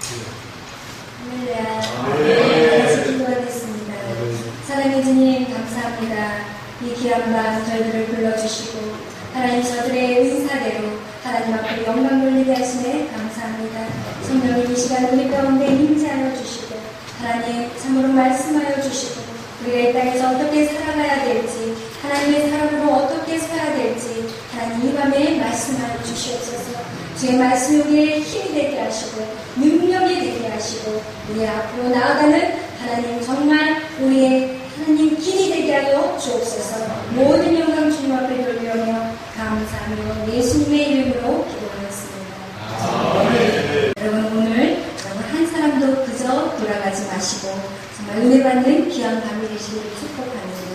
할렐루야. 기도하겠습니다. 사랑의 주님 감사합니다. 이 귀한 밤 저희들을 불러주시고 하나님 저들의 은사대로 하나님 앞에 영광 돌리게 하시네 감사합니다. 성령님 이 시간 우리 가운데 임재하여 주시고 하나님 참으로 말씀하여 주시고 우리가 이 땅에서 어떻게 살아가야 될지 하나님의 사람으로 어떻게 살아야 될지 하나님 이 밤에 말씀하여 주시옵소서. 주의 말씀이 우리의 힘이 되게 하시고 능력이 되게 하시고 우리 앞으로 나아가는 하나님 정말 우리의 하나님 길이 되게 하여 주옵소서. 모든 영광 주님 앞에 돌려며 감사하며 예수님의 이름으로 기도하였습니다. 여러분 오늘 한 사람도 그저 돌아가지 마시고 정말 은혜 받는 귀한 밤이 되시기를 축복합니다.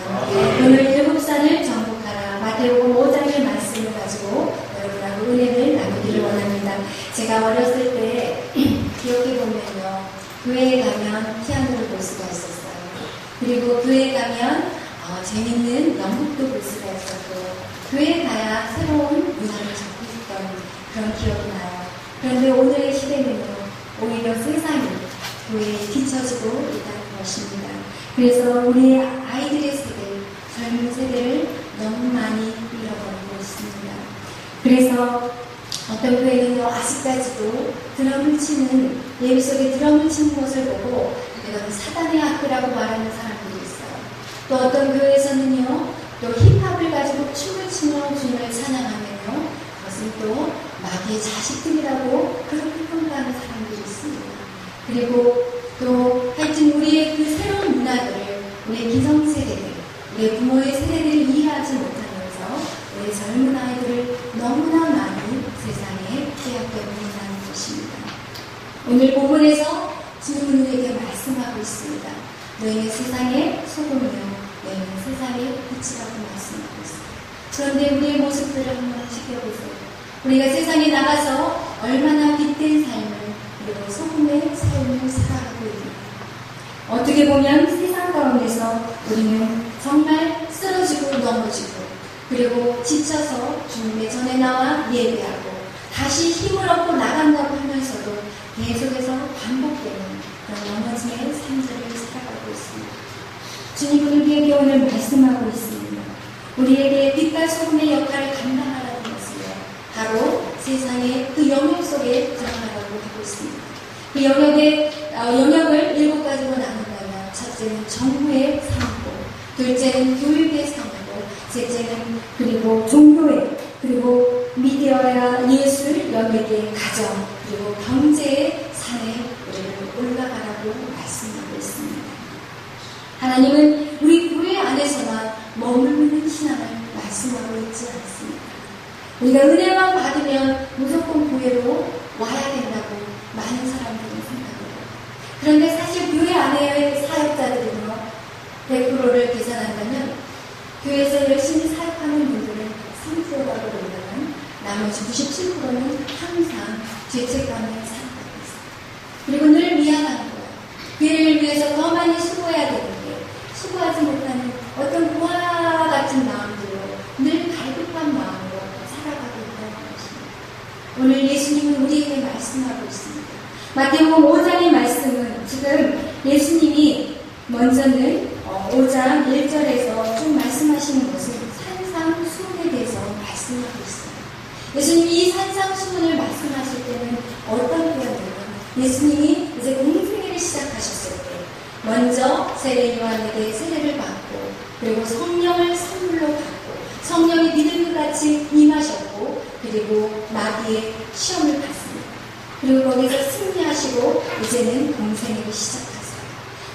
오늘 7산을 정복하라 마태복음 5장의 말씀을 가지고 여러분하고 은혜를 나누기를 원합니다. 제가 어렸을 때 기억해보면요 교회에 가면 피아노를 볼 수가 있었어요. 그리고 교회에 가면 재밌는 연극도 볼 수가 있었고 교회에 가야 새로운 문화를 접고 있던 그런 기억이 나요. 그런데 오늘의 시대는요 오히려 세상이 교회에 뒤처지고 있다는 것입니다. 그래서 우리 아이들의 세대, 젊은 세대를 너무 많이 잃어버리고 있습니다. 그래서 어떤 교회는요 아직까지도 드럼을 치는 예배 속에 드럼을 치는 것을 보고 이건 사단의 학교라고 말하는 사람들이 있어요. 또 어떤 교회에서는요 또 힙합을 가지고 춤을 추며 주님을 찬양하면요 그것은 또 마귀의 자식들이라고 그렇게 평가하는 사람들이 있습니다. 그리고 또 하여튼 우리의 그 새로운 문화들을 우리의 기성세대들, 우리의 부모의 세대들을 이해하지 못하면서 우리 젊은 아이들을 너무나 많이 세상에 빼앗겨고 있다는 것입니다. 오늘 본문에서 주님은 우리에게 말씀하고 있습니다. 너희는 세상의 소금이요 너희는 세상의 빛이라고 말씀하고 있습니다. 그런데 우리의 모습들을 한번 지켜보세요. 우리가 세상에 나가서 얼마나 빛된 삶을 그리고 소금의 삶을 살아가고 있는가. 어떻게 보면 세상 가운데서 우리는 정말 쓰러지고 넘어지고 그리고 지쳐서 주님의 전에 나와 예배하고 다시 힘을 얻고 나간다고 하면서도 계속해서 반복되는 그런 넘어짐의 삶들을 살아가고 있습니다. 주님은 우리에게 오늘 말씀하고 있습니다. 우리에게 빛과 소금의 역할을 감당하라는 것이요 바로 세상의 그 영역 속에 들어가라고 하고 있습니다. 그 영역을 7가지로 나눈다면 첫째는 정부의 삶이고 둘째는 교육의 삶이고 셋째는 그리고 종교의 그리고 미디어와 예술, 연예계, 가정 그리고 경제의 산에 우리를 올라가라고 말씀하고 있습니다. 하나님은 우리 교회 안에서만 머무르는 신앙을 말씀하고 있지 않습니다. 우리가 은혜만 받으면 무조건 교회로 와야 된다고 많은 사람들은 생각해요. 그런데 사실 교회 안에의 사역자들은요 100%를 계산한다면 교회에서 열심히 사역하는 분들은 3%라고 본다면 나머지 97%는 항상 죄책감에 살아가고 있어요. 그리고 늘 미안한 거예요. 교회를 위해서 더 많이 수고해야 되는데 수고하지 못하는 어떤 고아 같은 마음으로 늘 갈급한 마음으로 살아가고 있다는 것입니다. 오늘 예수님은 우리에게 말씀하고 있습니다. 마태복음 5장의 말씀은 지금 예수님이 먼저는 5장 1절에서 쭉 말씀하시는 것은 산상수훈에 대해서 말씀하고 있어요. 예수님이 이 산상수훈을 말씀하실 때는 어떤 표현이냐면 예수님이 이제 공생애를 시작하셨을 때 먼저 세례 요한에게 세례를 받고 그리고 성령을 선물로 받고 성령이 믿음과 같이 임하셨고 그리고 마귀의 시험을 받습니다. 그리고 거기서 승리하시고 이제는 공생애를 시작하세요.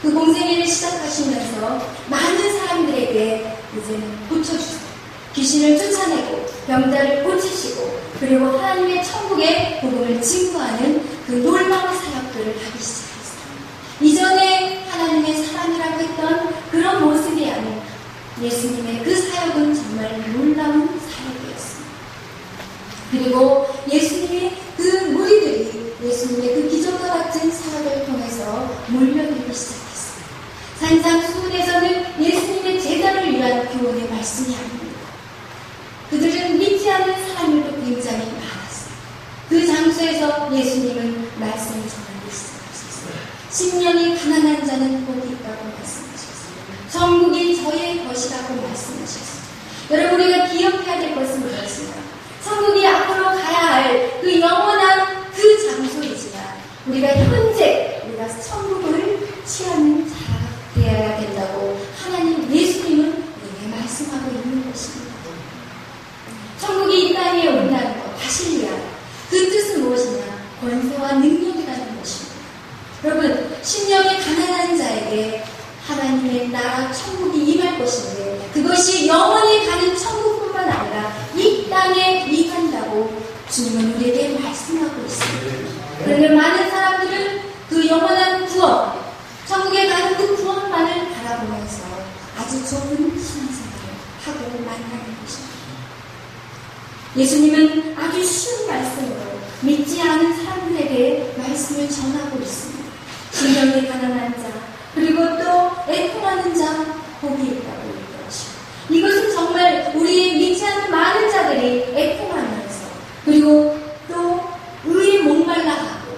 그 공생애를 시작하시면서 많은 사람들에게 이제는 고쳐주세요. 귀신을 쫓아내고 병자를 고치시고 그리고 하나님의 천국의 복음을 증거하는 그 놀라운 사역들을 하기 시작했어요. 이전에 하나님의 사람이라고 했던 그런 모습이 아닌 예수님의 그 사역은 정말 놀라운 사역이었습니다. 그리고 예수님의 그 무리들이 예수님의 그 기적과 같은 사역을 통해서 몰려들기 시작했어요. 산상수훈에서는 예수님의 제자를 위한 교훈의 말씀이 아닙니다. 그들은 믿지 않는 사람들도 굉장히 많았어요. 그 장소에서 예수님은 말씀을 전하고 있어요. 심령이 가난한 자는 복이 있다고 말씀하셨어요. 천국이 저의 것이라고 말씀하셨어요. 여러분, 우리가 기억해야 될 것은 무엇인가? 천국이 앞으로 가야 할 그 영원한 그 장소이지만 우리가 현재 우리가 천국을 취하는 자가 되어야 된다고 하나님 예수님은 우리에게 말씀하고 있는 것입니다. 천국이 이 땅에 온다는 것, 바실리아, 그 뜻은 무엇이냐? 권세와 능력이라는 것입니다. 여러분, 심령이 가난한 자에게 하나님의 나라 천국이 임할 것인데 그것이 영원히 가는 천국뿐만 아니라 이 땅에 임한다고 주님은 우리에게 말씀하고 있습니다. 그런데 많은 사람들은 그 영원한 구원, 천국에 가는 그 구원만을 바라보면서 아주 좁은 신앙생활을 하고 만나는 것입니다. 예수님은 아주 쉬운 말씀으로 믿지 않은 사람들에게 말씀을 전하고 있습니다. 심령이 가난한 자, 그리고 또 애통하는 자, 복이 있다고 얘기하시고, 이것은 정말 우리 믿지 않는 많은 자들이 애통하면서, 그리고 또 의에 목말라하고,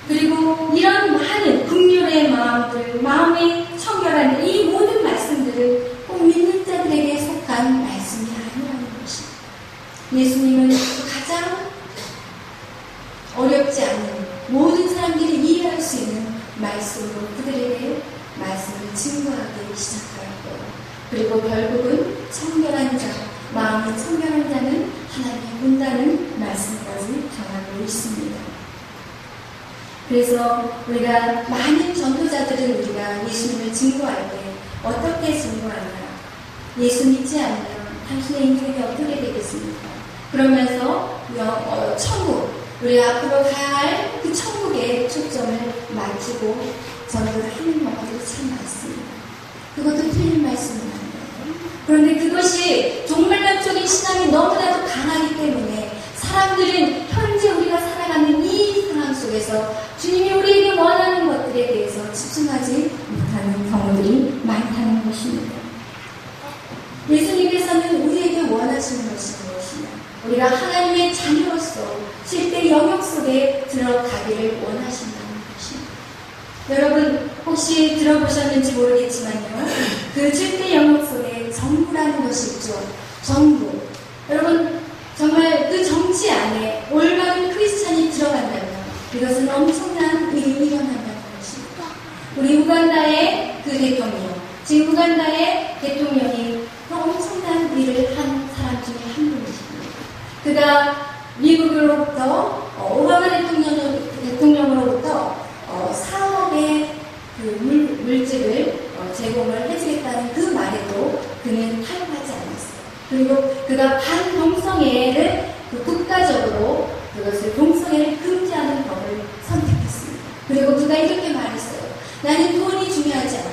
그리고 이런 많은 긍휼의 마음들, 마음이 청결한 이 모든 말씀들은 꼭 믿는 자들에게 속한 말씀이 아니라는 것입니다. 예수님은 가장 어렵지 않은 모든 사람들이 이해할 수 있는 말씀으로 그들에게 말씀을 증거하기 시작하였고, 그리고 결국은 청결한 자, 마음이 청결한 자는 하나님의 본다는 말씀까지 전하고 있습니다. 그래서 우리가 많은 전도자들은 우리가 예수님을 증거할 때 어떻게 증거하냐? 예수 믿지 않으면 당신의 인생이 어떻게 되겠습니까? 그러면서 천국, 우리 앞으로 가야 할 그 천국에 초점을 맞추고 전도를 하는 경우들이 참 많습니다. 그것도 틀린 말씀은 아니에요. 그런데 그것이 종말론적인 신앙이 너무나도 강하기 때문에 사람들은 현재 우리가 살아가는 이 상황 속에서 주님이 우리에게 원하는 것들에 대해서 집중하지 못하는 경우들이 많다는 것입니다. 예수님께서는 우리에게 원하시는 것이 무엇이냐? 우리가 하나님의 자녀로서 실제 영역 속에 들어가기를 원하신다는 것입니다. 여러분 혹시 들어보셨는지 모르겠지만요, 그 7대 영역 속에 정부라는 것이 있죠. 정부. 여러분 정말 그 정치 안에 올바른 크리스찬이 들어간다면 이것은 엄청난 일이 일어난다는 것입니다. 우리 우간다의 그 대통령, 지금 우간다의 대통령이 엄청난 일을 한 사람 중에 한 분이십니다. 그가 미국으로부터 오바마 대통령으로부터 4억의 그 물질을 제공을 해주겠다는 그 말에도 그는 타협하지 않았어요. 그리고 그가 반동성애를 국가적으로 그것을 동성애를 금지하는 법을 선택했습니다. 그리고 그가 이렇게 말했어요. 나는 돈이 중요하지 않다.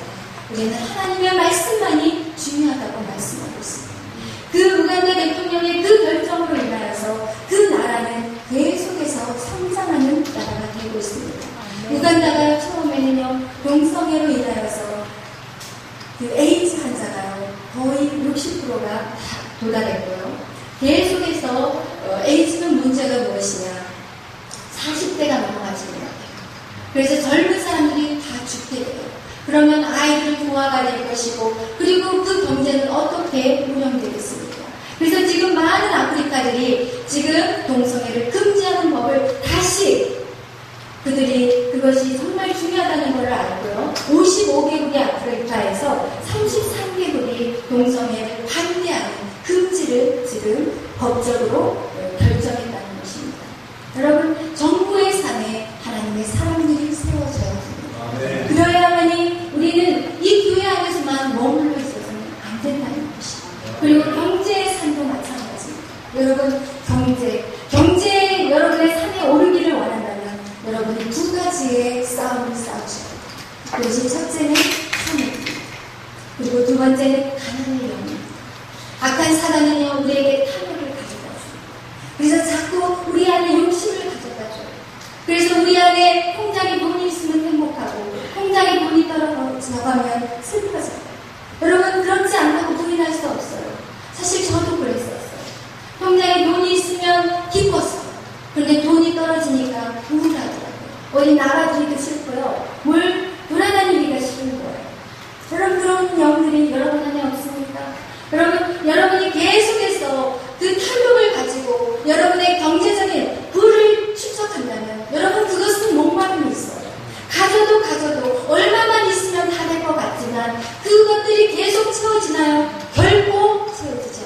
우리는 하나님의 말씀만이 중요하다고 말씀하고 있습니다. 그 우간다 대통령의 그 결정으로 인하여서 그 나라는 계속해서 성장하는 나라가 되고 있습니다. 우간다가 처음에는요, 동성애로 인하여서 그 에이즈 환자가요, 거의 60%가 도달했고요. 계속해서 에이즈는 문제가 무엇이냐? 40대가 넘어가지 못해요. 그래서 젊은 사람들이 다 죽게 돼요. 그러면 아이들 부화가 될 것이고, 그리고 그 경제는 어떻게 운영되겠습니까? 그래서 지금 많은 아프리카들이 지금 동성애를 금지하는 법을 다시 그들이 그것이 정말 중요하다는 걸 알고요. 55개국의 아프리카에서 33개국이 동성애를 반대하는 금지를 지금 법적으로 결정했다는 것입니다. 여러분, 정부의 산에 하나님의 사람들이 세워져야 합니다. 네. 그래야만이 우리는 이 교회 안에서만 머물러 있어서는 안 된다는 것입니다. 그리고 경제의 산도 마찬가지입니다. 여러분, 경제 여러분의 산에 오르기를 원한다면 여러분이 두 가지의 싸움을 싸우셔야 합니다. 그것이 첫째는 산입니다. 그리고 두 번째는 가난의 영입니다. 악한 사단은요, 우리에게 탐욕을 가져다 줍니다. 그래서 자꾸 우리 안에 욕심을 가져다 줘요. 그래서 우리 안에 통장에 돈이 있으면 행복하고 통장에 돈이 떨어져가면 슬퍼져요. 여러분, 그렇지 않다고 부인할 수 없어요. 사실 저도 그랬었어요. 통장에 돈이 있으면 기뻤어요. 그런데 돈이 떨어지니까 우울하더라고요. 어디 나가기도 슬퍼요. 뭘 불안한 일이 싫은 거예요. 여러분, 그런 영들이 여러분 안에 없습니까? 여러분이 계속해서 그 탐욕을 가지고 여러분의 경제적인 부를 축적한다면 여러분 그것은 목마름이 있어요. 가져도 얼마만 있으면 다 될 것 같지만 그것들이 계속 채워지나요? 결코 채워지지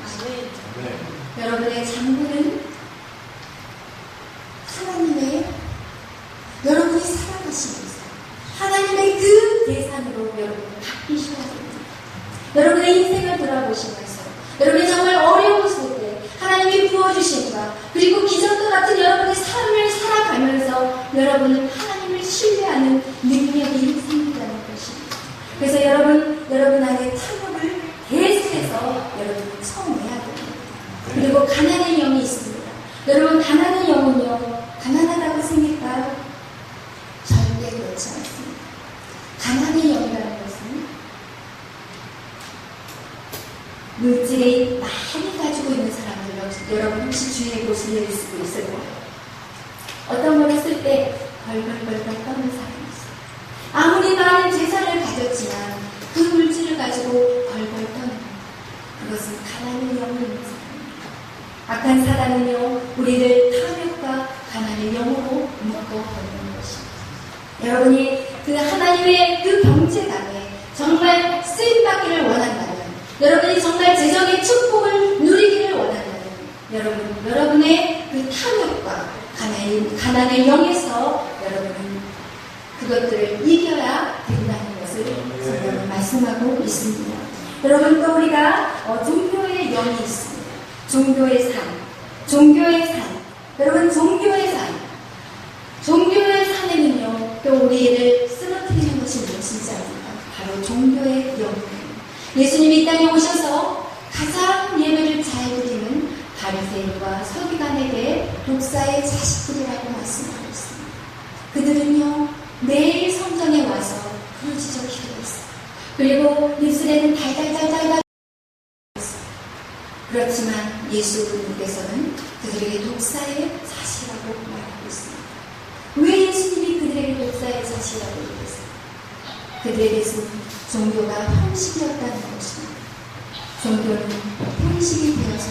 않습니다. 여러분의 장부는 하나님의 여러분이 살아가시면서 하나님의 그 대상으로 여러분을 바뀌셔야 됩니다. 여러분의 인생을 돌아보시면서 여러분이 정말 어려웠을 때 하나님이 부어주신가 그리고 기적과 같은 여러분의 삶을 살아가면서 여러분은 하나님을 신뢰하는 능력이 생긴다는 것입니다. 그래서 여러분 안에 탐욕을 계속해서 여러분이 쳐내야 됩니다. 그리고 가난의 영이 있습니다. 여러분 가난의 영은요 가난하다고 생길까요? 절대 그렇지 않습니다. 가난의 영이라는 것은 물질이 많이 가지고 있는 사람들 여러분 혹시 주위에 보실 수도 있을 거예요. 어떤 거를 쓸 때 벌벌벌벌 떠는 사람이 있어요. 아무리 많은 재산을 가졌지만 그 물질을 가지고 벌벌 떠는 겁니다. 그것은 가난의 영이 있는 사람입니다. 악한 사단은요 우리를 탐욕과 가난의 영으로 묶어 버리는 것입니다. 여러분이 그 하나님의 그 경제감에 정말 쓰임받기를 원한다면 여러분이 정말 재정의 축복을 누리기를 원한다면 여러분의 그 탐욕과 가난의 영에서 여러분은 그것들을 이겨야 된다는 것을 성경은 말씀하고 있습니다. 여러분 또 우리가 종교의 영이 있습니다. 종교의 산. 여러분 종교의 산에는요 또 우리를 쓰러뜨리는 것이 무엇인지 압니까? 바로 종교의 영입니다. 예수님이 이 땅에 오셔서 가장 예배를 잘 드리는 바리새인과 서기관에게 독사의 자식들이라고 말씀하고 있습니다. 그들은요 매일 성전에 와서 부르짖어 기도했어요. 그리고 입술에는 달달달달달 그렇지만 예수님께서는 그들에게 독사의 자식이라고 말하고 있습니다. 왜 예수님이 그들에게 독사의 자식이라고 얘기했어요? 그들에게서 종교가 형식이었다는 것입니다. 종교는 형식이 되어서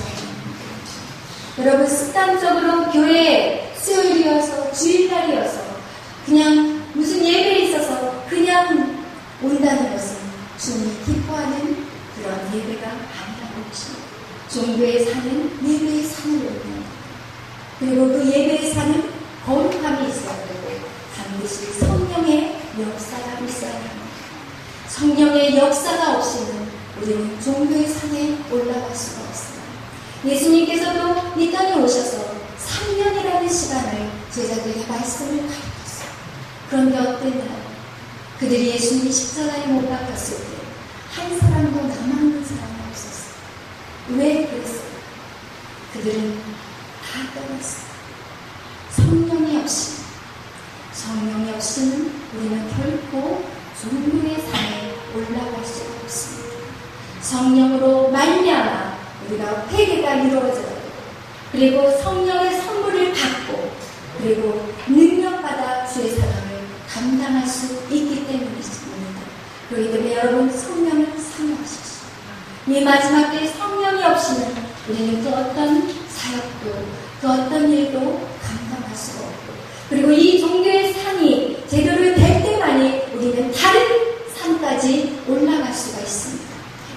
여러분 습관적으로 교회에 수요일이어서 주일날이어서 그냥 무슨 예배에 있어서 그냥 온다는 것은 주님이 기뻐하는 그런 예배가 아니라고 하십니다. 종교에 사는 예배의 산을 올립니다. 그리고 그 예배의 산은 거룩함이 있어야 되고 반드시 성령의 역사가 있어야 합니다. 성령의 역사가 없이는 우리는 종교의 산에 올라갈 수가 없습니다. 예수님께서도 이 땅에 오셔서 3년이라는 시간을 제자들에게 말씀을 가르쳤어요. 그런데 어떤 날 그들이 예수님이 십자가에 못 박혔을 때 한 사람도 남아있는 사람이 없었어요. 왜 그랬어요? 그들은 다 떠났어요. 성령이 없이는 우리는 결코 종교의 산에 올라갈 수가 없습니다. 성령으로 말미암아 우리가 회개가 이루어져야 되고 그리고 성령의 선물을 받고 그리고 능력받아 주의 사랑을 감당할 수 있기 때문입니다. 그렇기 때문에 여러분 성령을 사모하십시오. 이 마지막 때 성령이 없이는 우리는 그 어떤 사역도 그 어떤 일도 감당할 수가 없고 그리고 이 종교의 산이 제대로 될 때만이 우리는 다른 산까지 올라갈 수가 있습니다.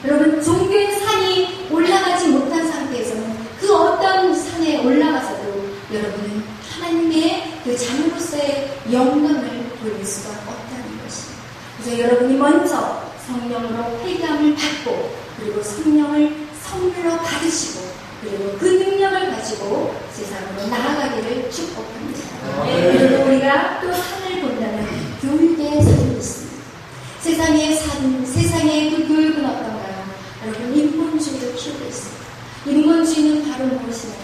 여러분 종교의 산이 올라가지 못한 상태에서는 그 어떤 산에 올라가서도 여러분은 하나님의 그 자녀로서의 영광을 돌릴 수가 없다는 것입니다. 그래서 여러분이 먼저 성령으로 회개함을 받고 그리고 성령을 선물로 받으시고 그리고 그 능력을 가지고 세상으로 나아가기를 축복합니다. 그리고 우리가 또 산을 본다면 교육의 산이 있습니다. 세상의 그 교육은 어떤가요? 여러분 인본주의를 키우고 있습니다. 인본주의는 바로 무엇이냐면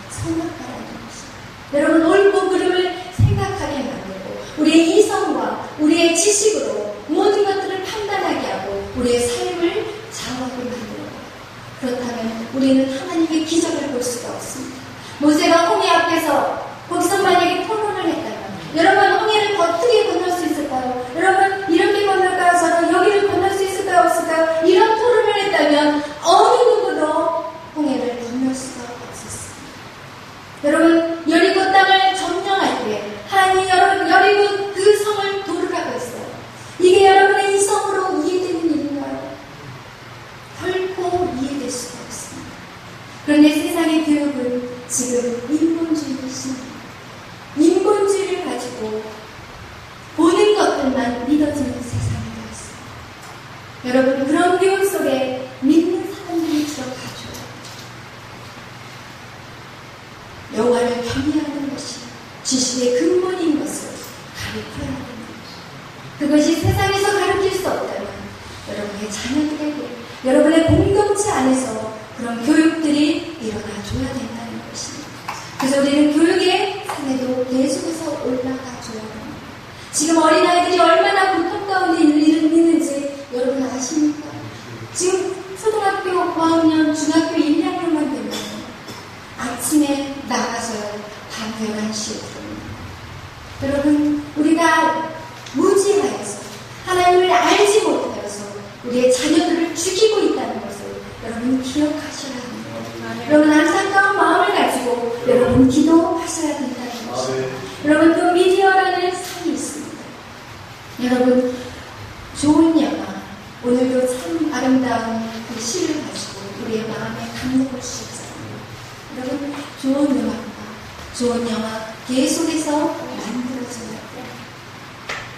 선악과라는 것입니다. 여러분 옳고 그름을 생각하게 만들고 우리의 이성과 우리의 지식으로 모든 것들을 판단하게 하고 우리의 삶을 좌우하게 만들고 그렇다면 우리는 하나님의 기적을 볼 수가 없습니다. 모세가 홍해 앞에서 거기서 만약에 토론을 했다면 여러분 홍해를 어떻게 건널 수 있을까요? 여러분 여러분, 그런 교육 속에 믿는 사람들이 들어가죠. 여호와를 경외하는 것이 지식의 근본인 것을 가르쳐야 합니다. 그것이 세상에서 가르칠 수 없다면 여러분의 자녀들에게, 여러분의 공동체 안에서 그런 교육들이 일어나줘야 된다는 것입니다. 그래서 우리는 교육의 산에도 계속해서 올라가줘야 합니다. 지금 어린아이들이 얼마나 고통 가운데 있는지 여러분 아십니까? 지금 초등학교 고학년, 중학교 1, 2학년만 되면 아침에 나가서요, 밤 11시에 들어옵니다. 여러분, 우리가 무지하여서 하나님을 알지 못하여서 우리의 자녀들을 죽이고 있다는 것을 여러분 기억하셔야 합니다. 여러분, 안타까운 마음을 가지고 여러분 기도하셔야 된다는 것입니다. 여러분, 또 미디어라는 산이 있습니다. 여러분, 좋은 영화, 오늘도 참 아름다운 그 시를 가지고 우리의 마음에 감동을 주셨잖아요. 여러분, 좋은 음악과 좋은 영화 계속해서 만들어져야 돼요.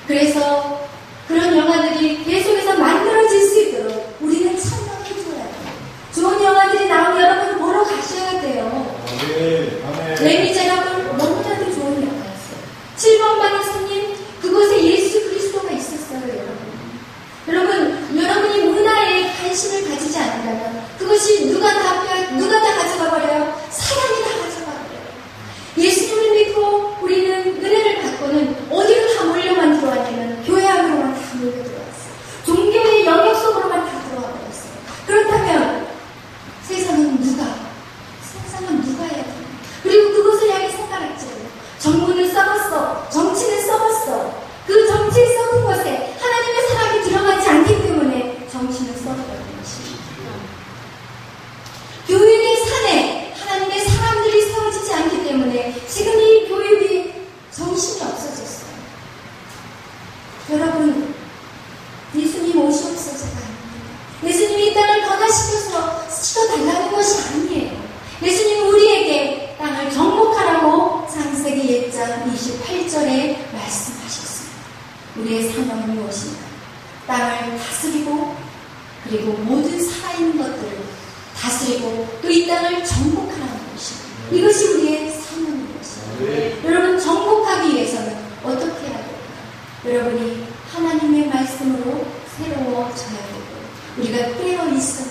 그래서 그런 영화들이 계속해서 만들어질 수 있도록 우리는 참여해줘야 돼요. 좋은 영화들이 나오면 여러분 보러 가셔야 돼요. 레미제라블 너무나도 좋은 영화였어요. 7번 방의 손님, 그곳에 예수 그리스도가 있었어요, 여러분. 여러분이 문화에 관심을 가지지 않는다면 그것이 누가 다 가져가 버려요? 사람이 다 가져가 버려요. 예수님을 믿고 우리는 은혜를 받고는 어디로 다 몰려만 들어왔냐면 교회 안으로만 다 몰려 들어왔어요. 종교의 영역 속으로만 다 들어와 버렸어요. 그렇다면 세상은 누가 해야 돼요? 그리고 그것을 향해 생각했죠. 정부는 썩었어. 정치는 썩었어. 그 정치에 썩은 것에 하나님의 사랑이 들어가지 않기 때문에 정치는 썩어버린 것입니다. 교육의 산에 하나님의 사람들이 세워지지 않기 때문에 지금 이 교육이 정신이 없어졌어요. 여러분, 예수님 오시옵소서가 아닙니다. 예수님이 이 땅을 시켜달라는 것이 아니에요. 예수님은 우리에게 땅을 정복하라고 창세기 1장 28절에 말씀하셨습니다. 우리의 사명은 무엇인가? 땅을 다스리고 그리고 모든 살아있는 것들을 다스리고 또 이 땅을 정복하라는 것입니다. 이것이 우리의 사명인 것입니다. 여러분, 정복하기 위해서는 어떻게 해야 될까? 여러분이 하나님의 말씀으로 새로워져야 되고 우리가 깨어 있어야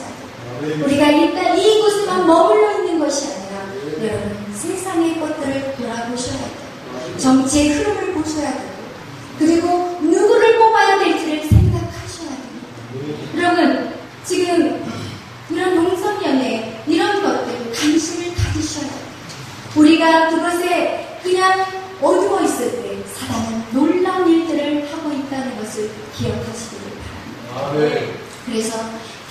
되고 우리가 일단 이곳에만 머물러 있는 것이 아니라 여러분 세상의 것들을 돌아보셔야 돼요. 정치의 흐름을 보셔야 되고 그리고 누구를 뽑아야 될지를 생각하셔야 됩니다. 여러분, 지금 이런 농성연애 이런 것들 관심을 가지셔야 돼요. 우리가 그것에 그냥 어두워 있을 때 사단은 놀라운 일들을 하고 있다는 것을 기억하시기를 바랍니다. 그래서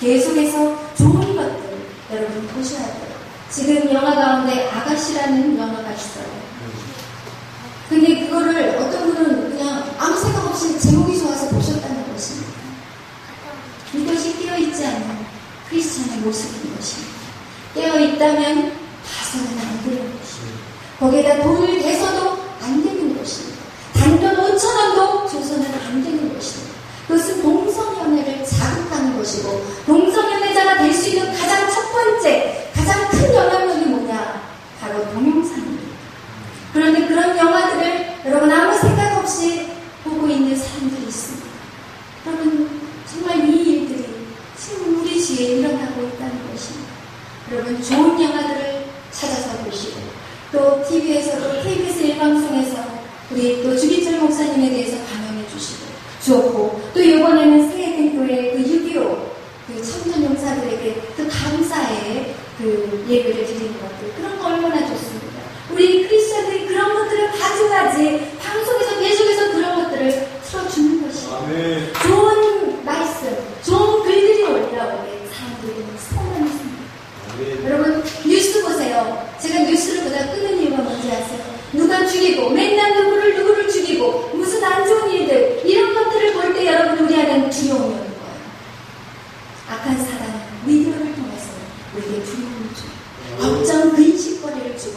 계속해서 좋은 것들 여러분 보셔야 돼요. 지금 영화 가운데 아가씨라는 영화가 있어요. 근데 그거를 어떤 분은 그냥 아무 생각 없이 제목이 좋아서 보셨다는 것입니다. 이것이 깨어있지 않는 크리스찬의 모습인 것입니다. 깨어있다면 봐서는 안 되는 것입니다. 거기에다 돈을 대서도 안 되는 것입니다. 단돈 5,000원도 줘서는 안 되는 것입니다. 그것은 동성연애를 자극하는 것이고 동성연애자가 될 수 있는 가장 첫 번째, 가장 큰 영향력이 뭐냐? 바로 동영상입니다. 그런데 그런 영화들을 여러분 아무 생각 없이 보고 있는 사람들이 있습니다. 여러분, 정말 이 일들이 지금 우리 지에 일어나고 있다는 것입니다. 여러분, 좋은 영화들을 찾아서 보시고 또 TV에서도 KBS 일방송에서 우리 또 주기철 목사님에 대해서 강연해 주었고 또 이번에는 세계등교회 그 6.25 그 참전용사들에게 그 감사의 그 예배를 드리는 것들, 그런 거 얼마나 좋습니다. 우리 크리스천들이 그런 것들을 가져가지 방송에서 계속해서 그런 것들을 틀어주는 것이에요. 좋은 말씀, 좋은 글들이 올라오게 사람들이 소망이 있습니다. 여러분, 뉴스 보세요. 제가 뉴스를 보다 끄는 이유가 뭔지 아세요? 누가 죽이고 맨날 누구를 죽이고 무슨 안 좋은 일들 이런 것들을 볼 때 여러분 우리 안에는 두려움이 오는 거예요. 악한 사단은 미디어를 통해서 우리에게 두려움을 줘요. 걱정, 근심거리를 줘요.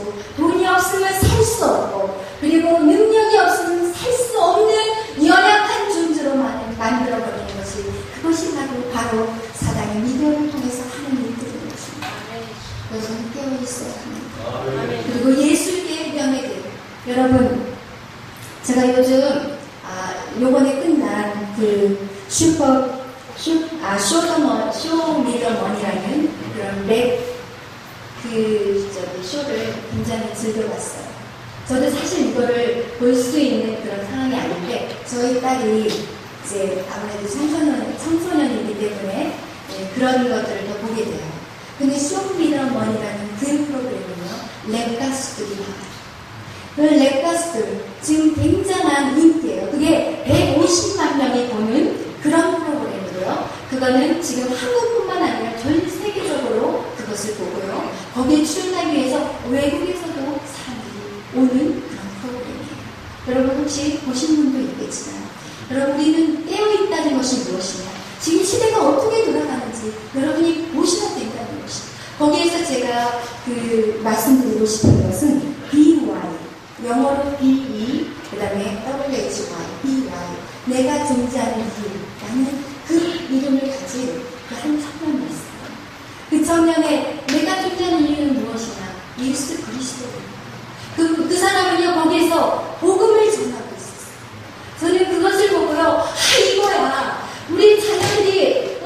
요번에 끝난 그 쇼미더머니라는 그런 쇼를 굉장히 즐겨봤어요. 저도 사실 이거를 볼 수 있는 그런 상황이 아닌데, 저희 딸이 이제 아무래도 청소년이기 때문에 그런 것들을 더 보게 돼요. 근데 쇼미더머니라는 그 프로그램은요, 랩 가수들이 나와요. 그 랩 가수들, 지금 굉장한 인기예요. 그게 150만 명이 보는 그런 프로그램이고요. 그거는 지금 한국뿐만 아니라 전 세계적으로 그것을 보고요. 거기에 출연하기 위해서 외국에서도 사람들이 오는 그런 프로그램이에요. 여러분 혹시 보신 분도 있겠지만, 여러분 우리는 깨어있다는 것이 무엇이냐, 지금 시대가 어떻게 돌아가는지 여러분이 보셔야 된다는 것입니다. 거기에서 제가 말씀드리고 싶은 것은 BY, 영어로 BE, 그 다음에 WHY, BY, 내가 존재하는 이유라는 그 이름을 가진 그 한 청년이 있어요. 그 청년의 내가 존재하는 이유는 무엇이냐? 예수 그리스도입니다. 그 사람은요, 거기에서 복음을 전하고 있었어요. 저는 그것을 보고요, 이거야. 우리 자녀들이,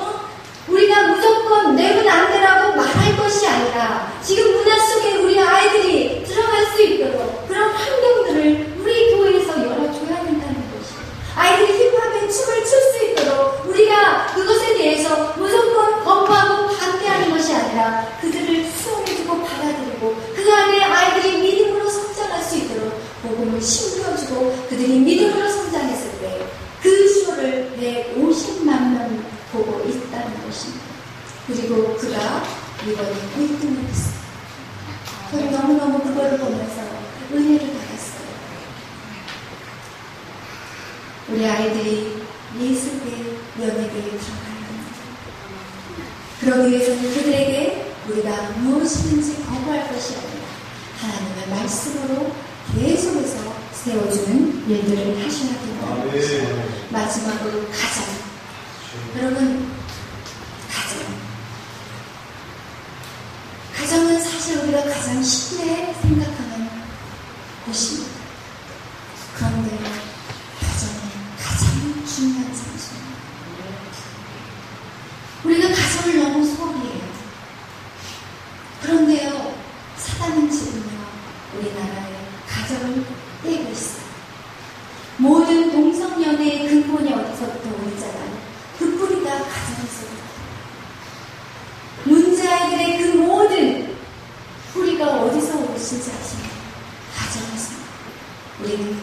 우리가 무조건 내면 안 되라고 말할 것이 아니라, 지금 문화 속에 우리 아이들이 들어갈 수 있도록 그런 환경들을 우리 교회에서 열어줘야 된다는 것이에요. 아이들이 힙합에 춤을 출 수 있도록 우리가 그것에 대해서 무조건 거부하고 반대하는 것이 아니라 그들을 수용해주고 받아들이고 그 안에 아이들이 믿음으로 성장할 수 있도록 복음을 심겨주고 그들이 믿음으로 성장했을 때 그 쇼를 150만 명이 보고 있다는 것입니다. 그리고 그가 이번에 1등을 했어요. 저는 너무너무 그거를 보면서 은혜를 받았어요. 우리 아이들이 예수의 연예계에 들어가야 합니다. 그러기 위해서는 그들에게 우리가 무엇이든지 거부할 것이 아니라 하나님의 말씀으로 계속해서 세워주는 일들을 하셔야 된다는 것입니다. 마지막으로 가정. 여러분, 가정은 사실 우리가 가장 쉽게 생각하는 곳입니다. 그런데 가정은 가장 중요한 장소입니다. 우리가 가정을 너무 소홀히해요. 그런데요, 사단은 지금요, 우리나라의 가정을 떼고 있어요. 모든 동성연애의 근본이 어디서부터 오잖아요. 그 뿌리가 가정에서부터. 문제아이들의 그 모든 뿌리가 어디서 오신지 아십니까? 가정에서. 우리는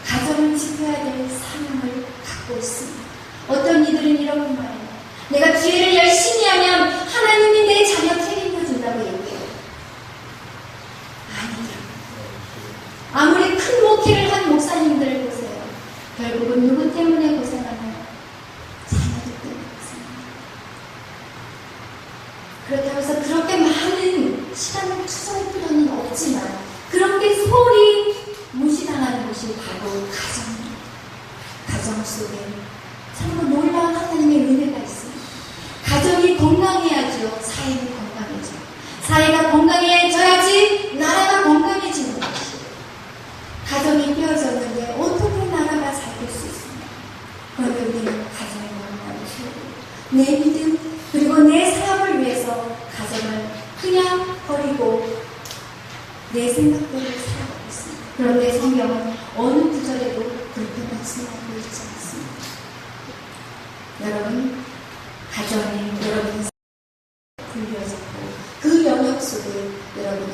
가정을 지켜야 될 사명을 갖고 있습니다. 어떤 이들은 이런 말이에요. 내가 기회를 열심히 하면 하나님이 내 자녀 책임져준다고 얘기해요. 아니요. 아무리 큰 목회를 한 목사님들을 보세요. 결국은 누구 때문에 고생하나요? 자녀들 때문에 고생합니다. 그렇다고 해서 그렇게 많은 시간을 투자할 필요는 없지만 그렇게 소홀히 무시당하는 것이 바로 가정입니다. 가정 속에 참으로 놀라운 하나님의 은혜가 있습니다. 가정이 건강해야죠. 사회는 건강해져. 사회가 건강해져야지 나라가 건강해지는 것이에요. 가정이 깨어졌는데 어떻게 나라가 잘 될 수 있습니까? 그런데 우리는 가정의 건강을 키우고 내 믿음 그리고 내 삶을 위해서 가정을 그냥 버리고 내 생각대로 살아가고 있습니다. 그런데 성경은 어느 구절에도 그렇게 말씀하고 있지 않습니다. 여러분, 가정이 여러분의 굴려졌고 그 영역 속에 여러분은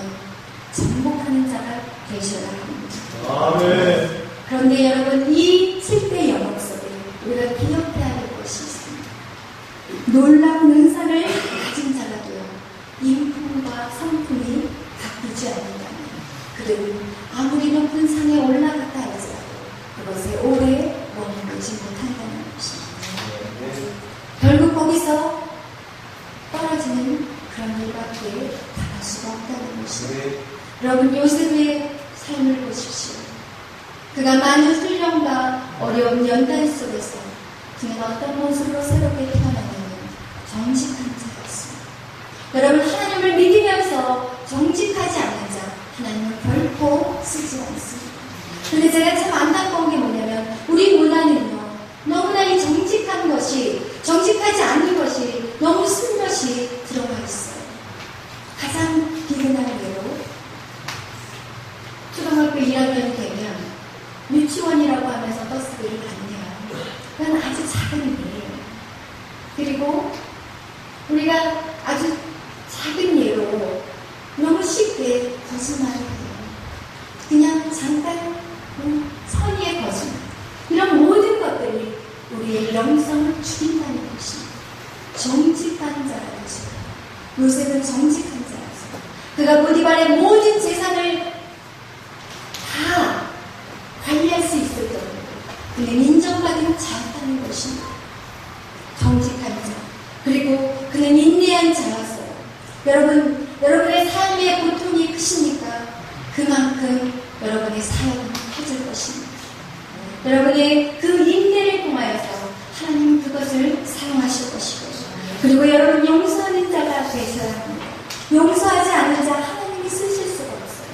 정복하는 자가 되셔야 합니다. 아멘. 그런데 여러분, 이 7대 영역 속에 우리가 기억해야 할 것이 있습니다. 놀라운 은사를 가진 자라도요, 인품과 성품이 바뀌지 않는다면 그들은 아무리 높은 산에 올라갔다 할지라도 그것에 오래 머무르지 못한다는 것입니다. 결국 거기서 떨어지는 그런 일밖에 당할 수가 없다는 것입니다. 여러분, 요셉의 삶을 보십시오. 그가 많은 훈련과 어려운 연단 속에서 그는 어떤 모습으로 새롭게 태어났냐면 정직한 자였습니다. 여러분, 하나님을 믿으면서 정직하지 않는 자 하나님은 결코 쓰지 않습니다. 근데 제가 참 안타까운 게 뭐냐면 우리 문화 삶이에요. 그리고 우리가 아주 작은 예로 너무 쉽게 거짓말을 해요. 그냥 잠깐 선의의 거짓말. 이런 모든 것들이 우리의 영성을 죽인다는 것입니다. 정직한 자라죠. 요셉은 정직한 자였어요. 그가 보디발의 모든 재산을 다 관리할 수 있을 정도로 그는 인정받은 자였다는 것입니다. 정직한 자. 그리고 그는 인내한 자였어요. 여러분, 여러분의 삶의 고통이 크십니까? 그만큼 여러분의 사역은 커질 것입니다. 여러분의 그 인내를 통하여서 하나님은 그것을 사용하실 것이고, 그리고 여러분 용서하는 자가 되셔야 합니다. 용서하지 않는 자 하나님이 쓰실 수가 없어요.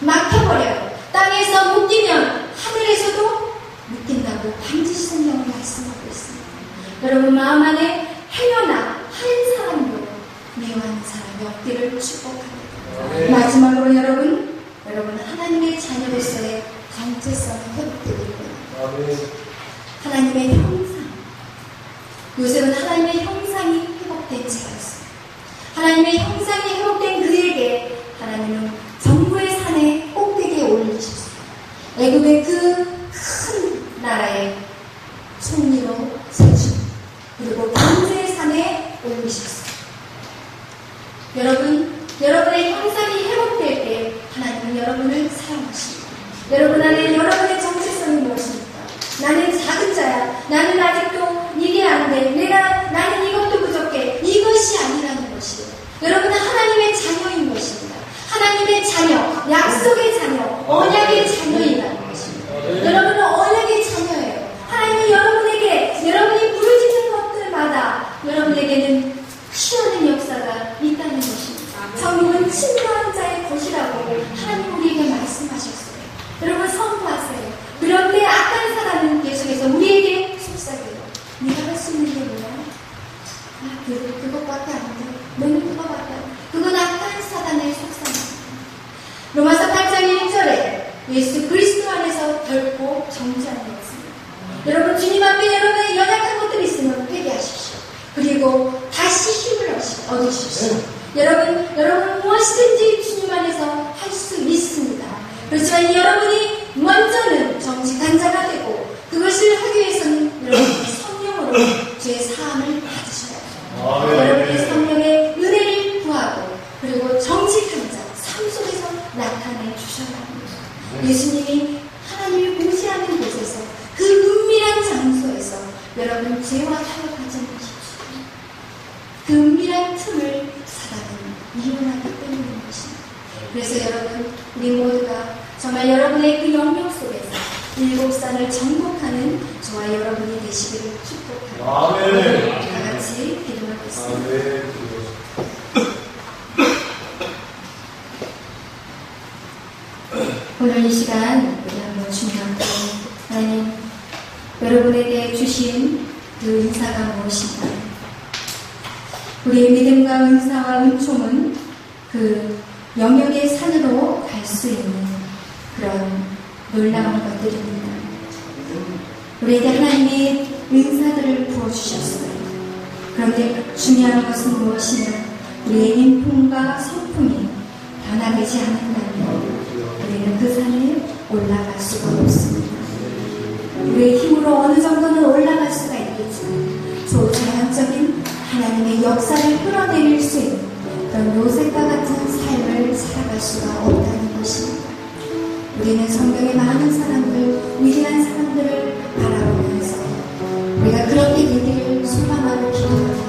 막혀버려요. 땅에서 묶이면 하늘에서도 묶인다고 반드시 성경은 말씀하고 있습니다. 여러분 마음 안에 행여나 한 사람도 미워하는 사람이 없기를 축복합니다. 마지막으로 여러분 하나님의 자녀로서의 정체성이 회복되길 원합니다. 하나님의 형상. 요셉은 하나님의 형상이 회복된 자였어요. 하나님의 형상이 회복된 그에게 하나님은 정부의 산에 꼭대기에 올리셨어요. 애굽의 그 큰 나라의 총리로 세우시고, 그리고 경제의 산에 올리셨어요. 여러분의 형상이 회복될 때 하나님은 여러분을 사랑하십니다. 여러분 안에 여러분의 정체성이 무엇입니까? 나는 작은 자야. 나는 아직도 이게 안 돼. 나는 이것도 부족해. 이것이 아니라는 것이에요. 여러분은 하나님의 자녀인 것입니다. 하나님의 자녀, 약속의 자녀, 언약의 자녀이라는 것입니다. 여러분은 언약의 자녀예요. 하나님은 여러분이 부르짖는 것들마다 여러분에게는 치유하는 역사가 있다는 것입니다. 성령은 친구하는 자의 것이라고 하나님 우리에게 말씀하셨어요. 여러분 선포하세요. 그런데 악한 사람은 계속해서 우리에게 속삭여요. 네가 할 수 있는 게 뭐야? 그것밖에 안 돼. 너는 그거밖에 안 돼. 그건 악한 사단의 속삭입니다. 로마서 8장 1절에 예수 그리스도 안에서 결코 정죄하는 것입니다. 여러분 주님 앞에 여러분의 연약한 것들이 있으면 회개하십시오. 그리고 다시 힘을 얻으십시오. 여러분 무엇이든지 주님 안에서 할 수 있습니다. 그렇지만 여러분이 먼저는 정직한 자가 되고, 그것을 하기 위해서는 여러분의 성령으로 죄의 사함을 받으셔야 해요. 여러분의 성령의 은혜를 구하고, 그리고 정직한 자, 삶 속에서 나타내 주셔야 합니다. 예수님이 하나님을 공시하는 곳에서, 그 은밀한 장소에서 여러분 죄와 타협하지 마십시오. 그 은밀한 틈을 사단은 이용하기 때문인 것입니다. 그래서 여러분, 우리 모두가 정말 여러분의 그 영역 속에서 일곱 산을 정복하는 저와 여러분이 되시기를 축복합니다. 다 같이 기도하겠습니다. 오늘 이 시간 우리 한번 중요하고, 하나님 여러분에게 주신 그 은사가 무엇인가? 우리의 믿음과 은사와 은총은 그 영역의 산으로 갈 수 있는 그런 놀라운 것들입니다. 우리에게 하나님의 은사들을 부어주셨어요. 그런데 중요한 것은 무엇이냐? 우리의 인품과 성품이 변화되지 않는다면 우리는 그 산에 올라갈 수가 없습니다. 우리의 힘으로 어느 정도는 올라갈 수가 있겠지만 초자연적인 하나님의 역사를 끌어내릴 수 있는 그런 요셉과 같은 삶을 살아갈 수가 없다는 것입니다. 우리는 성경의 많은 사람들, 위대한 사람들을 바라보면서 우리가 그렇게 되기를 소망하고 기도합니다.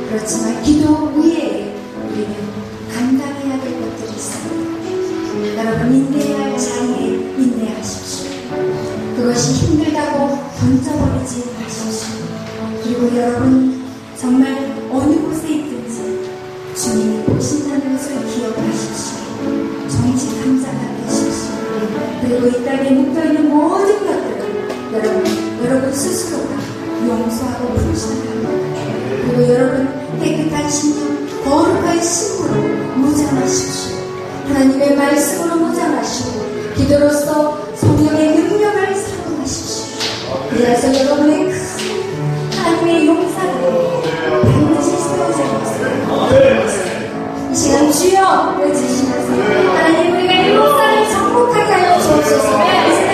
그렇지만 기도 위에 우리는 감당해야 될 것들이 있습니다. 여러분 인내해야 할 자리에 인내하십시오. 그것이 힘들다고 던져버리지 마십시오. 그리고 여러분 정말 어느 곳에 있든지 주님이 보신다는 것을 기억하십시오. 정직한 자가 되십시오. 그리고 이 땅에 묻어있는 모든 것들을 여러분 스스로가 용서하고 불신합니다. 그리고 여러분 깨끗한 심령, 거룩한 심으로 무장하십시오. 하나님의 말씀으로 무장하시고 기도로서 성령의 능력을 사용하십시오. 그래서 여러분의 큰 Jesus, where is